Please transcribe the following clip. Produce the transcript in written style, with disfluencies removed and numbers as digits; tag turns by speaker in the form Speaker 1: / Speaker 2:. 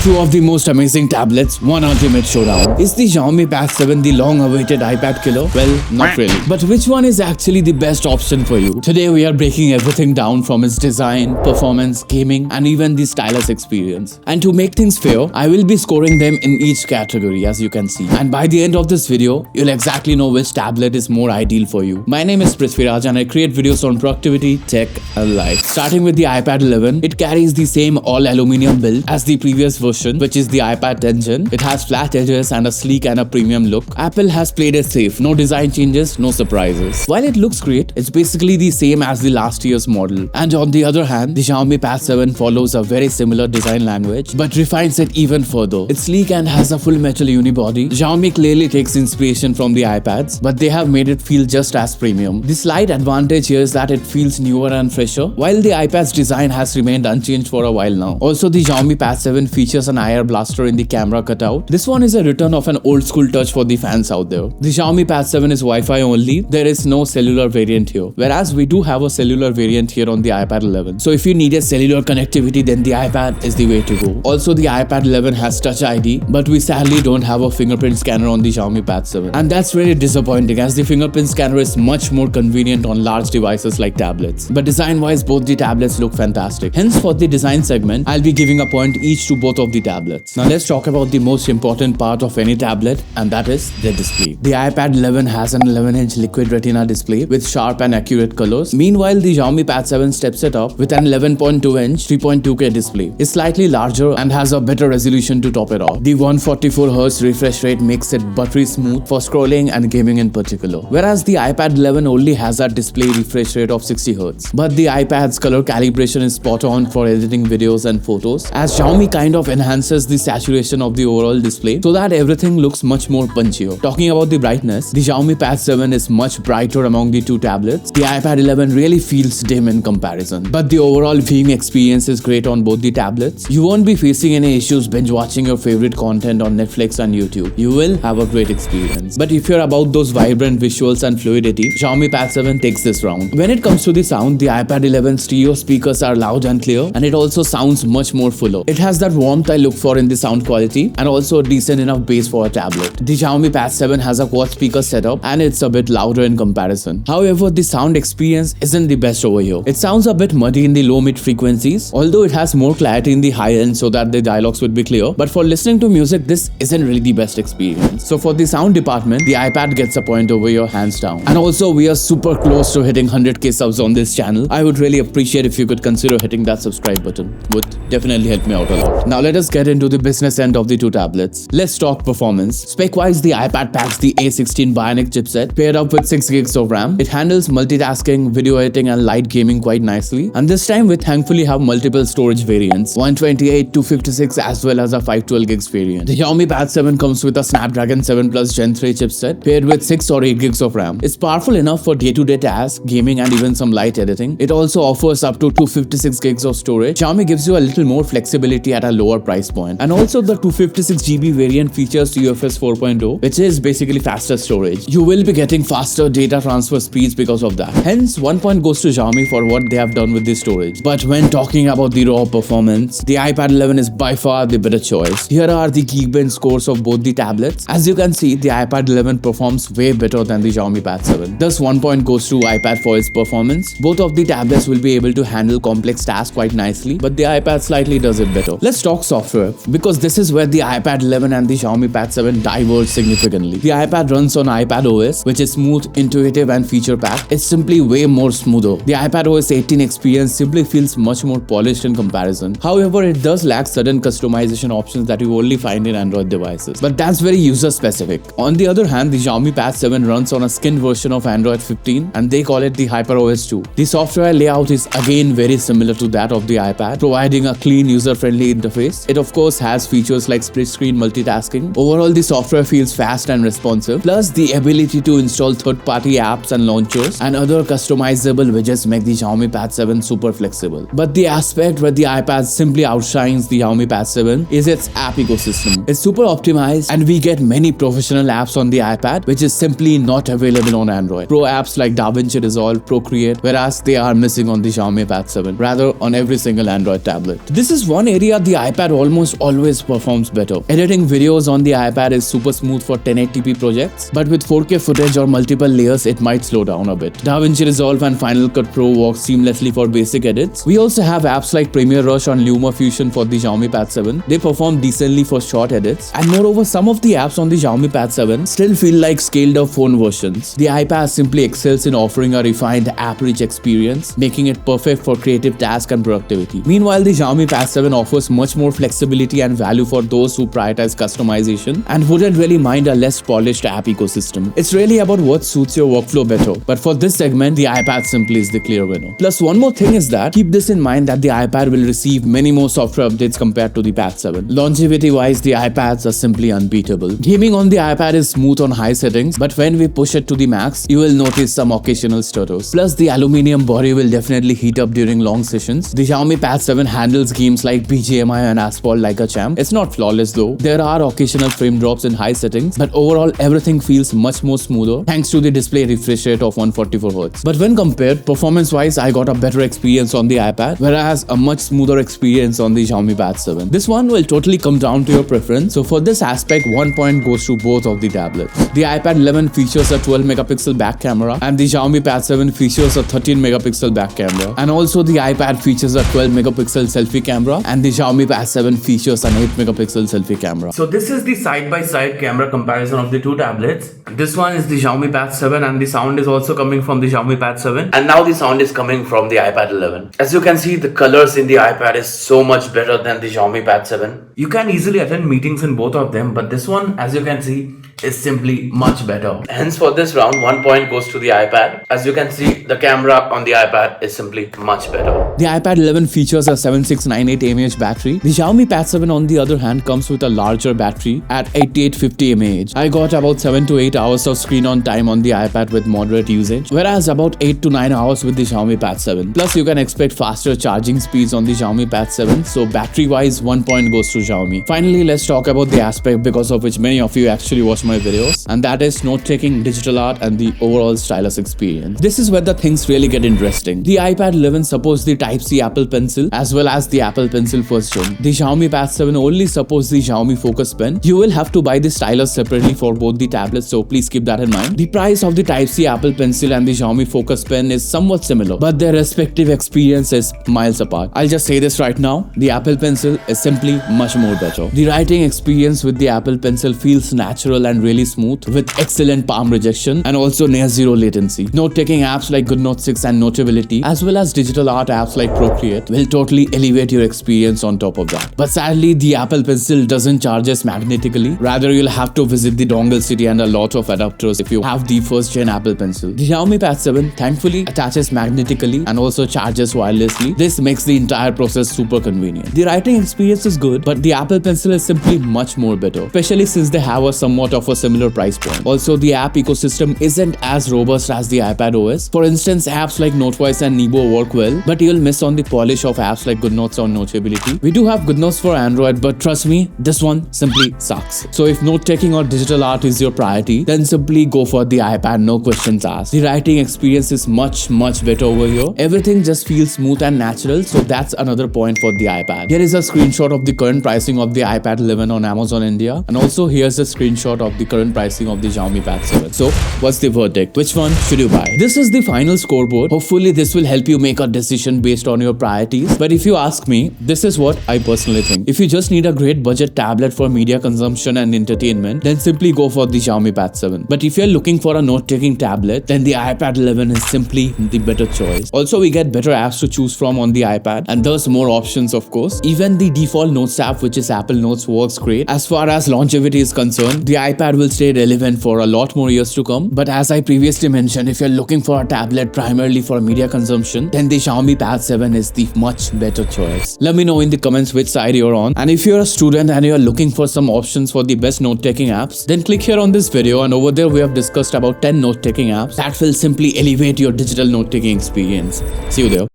Speaker 1: Two of the most amazing tablets, one ultimate showdown. Is the Xiaomi Pad 7 the long-awaited iPad killer? Well, not really. But which one is actually the best option for you? Today we are breaking everything down from its design, performance, gaming, and even the stylus experience. And to make things fair, I will be scoring them in each category, as you can see. And by the end of this video, you'll exactly know which tablet is more ideal for you. My name is Prithviraj and I create videos on productivity, tech, and life. Starting with the iPad 11, it carries the same all-aluminum build as the previous version, which is the iPad 10 Gen. It has flat edges and a sleek and a premium look. Apple has played it safe. No design changes, no surprises. While it looks great, it's basically the same as the last year's model. And on the other hand, the Xiaomi Pad 7 follows a very similar design language, but refines it even further. It's sleek and has a full metal unibody. Xiaomi clearly takes inspiration from the iPads, but they have made it feel just as premium. The slight advantage here is that it feels newer and fresher, while the iPad's design has remained unchanged for a while now. Also, the Xiaomi Pad 7 features an IR blaster in the camera cutout. This one is a return of an old school touch for the fans out there. The Xiaomi Pad 7 is Wi-Fi only. There is no cellular variant here, whereas we do have a cellular variant here on the iPad 11. So if you need a cellular connectivity, then the iPad is the way to go. Also, the iPad 11 has Touch ID, but we sadly don't have a fingerprint scanner on the Xiaomi Pad 7. And that's really disappointing, as the fingerprint scanner is much more convenient on large devices like tablets. But design-wise, both the tablets look fantastic. Hence, for the design segment, I'll be giving a point each to both of the tablets. Now let's talk about the most important part of any tablet, and that is the display. The iPad 11 has an 11-inch liquid retina display with sharp and accurate colors. Meanwhile, the Xiaomi Pad 7 steps it up with an 11.2-inch 3.2K display. It's slightly larger and has a better resolution to top it off. The 144Hz refresh rate makes it buttery smooth for scrolling and gaming in particular, whereas the iPad 11 only has a display refresh rate of 60Hz. But the iPad's color calibration is spot on for editing videos and photos, as Xiaomi kind of enhances the saturation of the overall display so that everything looks much more punchier. Talking about the brightness, the Xiaomi Pad 7 is much brighter among the two tablets. The iPad 11 really feels dim in comparison, but the overall viewing experience is great on both the tablets. You won't be facing any issues binge watching your favorite content on Netflix and YouTube. You will have a great experience. But if you're about those vibrant visuals and fluidity, Xiaomi Pad 7 takes this round. When it comes to the sound, the iPad 11 stereo speakers are loud and clear, and it also sounds much more fuller. It has that warmth I look for in the sound quality, and also a decent enough bass for a tablet. The Xiaomi Pad 7 has a quad speaker setup, and it's a bit louder in comparison. However, the sound experience isn't the best over here. It sounds a bit muddy in the low-mid frequencies, although it has more clarity in the high end so that the dialogues would be clear. But for listening to music, this isn't really the best experience. So for the sound department, the iPad gets a point over here hands down. And also, we are super close to hitting 100k subs on this channel. I would really appreciate if you could consider hitting that subscribe button. Would definitely help me out a lot. Now let us get into the business end of the two tablets. Let's talk performance. Spec-wise, the iPad packs the A16 Bionic chipset paired up with 6 gigs of RAM. It handles multitasking, video editing, and light gaming quite nicely. And this time we thankfully have multiple storage variants, 128, 256, as well as a 512 gigs variant. The Xiaomi Pad 7 comes with a Snapdragon 7 Plus Gen 3 chipset paired with 6 or 8 gigs of RAM. It's powerful enough for day-to-day tasks, gaming, and even some light editing. It also offers up to 256 gigs of storage. Xiaomi gives you a little more flexibility at a lower price point. And also the 256GB variant features UFS 4.0, which is basically faster storage. You will be getting faster data transfer speeds because of that. Hence, 1 point goes to Xiaomi for what they have done with the storage. But when talking about the raw performance, the iPad 11 is by far the better choice. Here are the Geekbench scores of both the tablets. As you can see, the iPad 11 performs way better than the Xiaomi Pad 7. Thus, 1 point goes to iPad for its performance. Both of the tablets will be able to handle complex tasks quite nicely, but the iPad slightly does it better. Let's talk software, because this is where the iPad 11 and the Xiaomi Pad 7 diverge significantly. The iPad runs on iPad OS, which is smooth, intuitive, and feature-packed. It's simply way more smoother. The iPad OS 18 experience simply feels much more polished in comparison. However, it does lack certain customization options that you only find in Android devices, but that's very user-specific. On the other hand, the Xiaomi Pad 7 runs on a skinned version of Android 15, and they call it the HyperOS 2. The software layout is again very similar to that of the iPad, providing a clean, user-friendly interface. It of course has features like split-screen multitasking. Overall, the software feels fast and responsive, plus the ability to install third-party apps and launchers and other customizable widgets make the Xiaomi Pad 7 super flexible. But the aspect where the iPad simply outshines the Xiaomi Pad 7 is its app ecosystem. It's super optimized, and we get many professional apps on the iPad, which is simply not available on Android. Pro apps like DaVinci Resolve, Procreate, whereas they are missing on the Xiaomi Pad 7, rather on every single Android tablet. This is one area the iPad iPad almost always performs better. Editing videos on the iPad is super smooth for 1080p projects, but with 4K footage or multiple layers, it might slow down a bit. DaVinci Resolve and Final Cut Pro work seamlessly for basic edits. We also have apps like Premiere Rush on LumaFusion for the Xiaomi Pad 7. They perform decently for short edits, and moreover, some of the apps on the Xiaomi Pad 7 still feel like scaled-up phone versions. The iPad simply excels in offering a refined app-rich experience, making it perfect for creative tasks and productivity. Meanwhile, the Xiaomi Pad 7 offers much more flexibility and value for those who prioritize customization and wouldn't really mind a less polished app ecosystem. It's really about what suits your workflow better. But for this segment, the iPad simply is the clear winner. Plus, one more thing is that keep this in mind that the iPad will receive many more software updates compared to the Pad 7. Longevity-wise, the iPads are simply unbeatable. Gaming on the iPad is smooth on high settings, but when we push it to the max, you will notice some occasional stutters. Plus, the aluminium body will definitely heat up during long sessions. The Xiaomi Pad 7 handles games like BGMI and Asphalt like a champ. It's not flawless though. There are occasional frame drops in high settings, but overall everything feels much more smoother thanks to the display refresh rate of 144Hz. But when compared, performance-wise, I got a better experience on the iPad, whereas a much smoother experience on the Xiaomi Pad 7. This one will totally come down to your preference, so for this aspect, 1 point goes to both of the tablets. The iPad 11 features a 12 megapixel back camera, and the Xiaomi Pad 7 features a 13 megapixel back camera. And also the iPad features a 12 megapixel selfie camera, and the Xiaomi Pad 7 features an 8 megapixel selfie camera. So this is the side-by-side camera comparison of the two tablets. This one is the Xiaomi Pad 7, and the sound is also coming from the Xiaomi Pad 7, and now the sound is coming from the iPad 11. As you can see, the colors in the iPad is so much better than the Xiaomi Pad 7. You can easily attend meetings in both of them, but this one, as you can see, is simply much better. Hence, for this round, 1 point goes to the iPad. As you can see, the camera on the iPad is simply much better. The iPad 11 features a 7698 mAh battery. The Xiaomi Pad 7, on the other hand, comes with a larger battery at 8850 mAh. I got about 7 to 8 hours of screen on time on the iPad with moderate usage, whereas about 8 to 9 hours with the Xiaomi Pad 7. Plus, you can expect faster charging speeds on the Xiaomi Pad 7, so battery-wise, 1 point goes to Xiaomi. Finally, let's talk about the aspect because of which many of you actually watch my videos, and that is note-taking, digital art, and the overall stylus experience. This is where the things really get interesting. The iPad 11 supports the Type-C Apple Pencil as well as the Apple Pencil first gen. The Xiaomi Pad 7 only supports the Xiaomi Focus Pen. You will have to buy the stylus separately for both the tablets, so please keep that in mind. The price of the Type-C Apple Pencil and the Xiaomi Focus Pen is somewhat similar, but their respective experience is miles apart. I'll just say this right now, the Apple Pencil is simply much more better. The writing experience with the Apple Pencil feels natural and really smooth, with excellent palm rejection and also near zero latency. Note-taking apps like GoodNote 6 and Notability, as well as digital art apps like Procreate, will totally elevate your experience on top of that. But sadly, the Apple Pencil doesn't charge us magnetically. Rather, you'll have to visit the dongle city and a lot of adapters if you have the first gen Apple Pencil. The Xiaomi Pad 7 thankfully attaches magnetically and also charges wirelessly. This makes the entire process super convenient. The writing experience is good, but the Apple Pencil is simply much more better, especially since they have a somewhat of a similar price point. Also, the app ecosystem isn't as robust as the iPad OS. For instance, apps like Notewise and Nebo work well, but you'll miss on the polish of apps like GoodNotes or Notability. We do have GoodNotes for Android, but trust me, this one simply sucks. So if note-taking or digital art is your priority, then simply go for the iPad, no questions asked. The writing experience is much better over here. Everything just feels smooth and natural, so that's another point for the iPad. Here is a screenshot of the current pricing of the iPad 11 on Amazon India, and also here's a screenshot of the current pricing of the Xiaomi Pad 7. So what's the verdict? Which one should you buy? This is the final scoreboard. Hopefully this will help you make a decision based on your priorities, but if you ask me, this is what I personally think. If you just need a great budget tablet for media consumption and entertainment, then simply go for the Xiaomi Pad 7. But if you're looking for a note-taking tablet, then the iPad 11 is simply the better choice. Also, we get better apps to choose from on the iPad, and there's more options, of course. Even the default Notes app, which is Apple Notes, works great. As far as longevity is concerned, the iPad will stay relevant for a lot more years to come. But as I previously mentioned, if you're looking for a tablet primarily for media consumption, then the Xiaomi Pad 7 is the much better choice. Let me know in the comments which side you're on. And if you're a student and you're looking for some options for the best note-taking apps, then click here on this video, and over there we have discussed about 10 note-taking apps that will simply elevate your digital note-taking experience. See you there.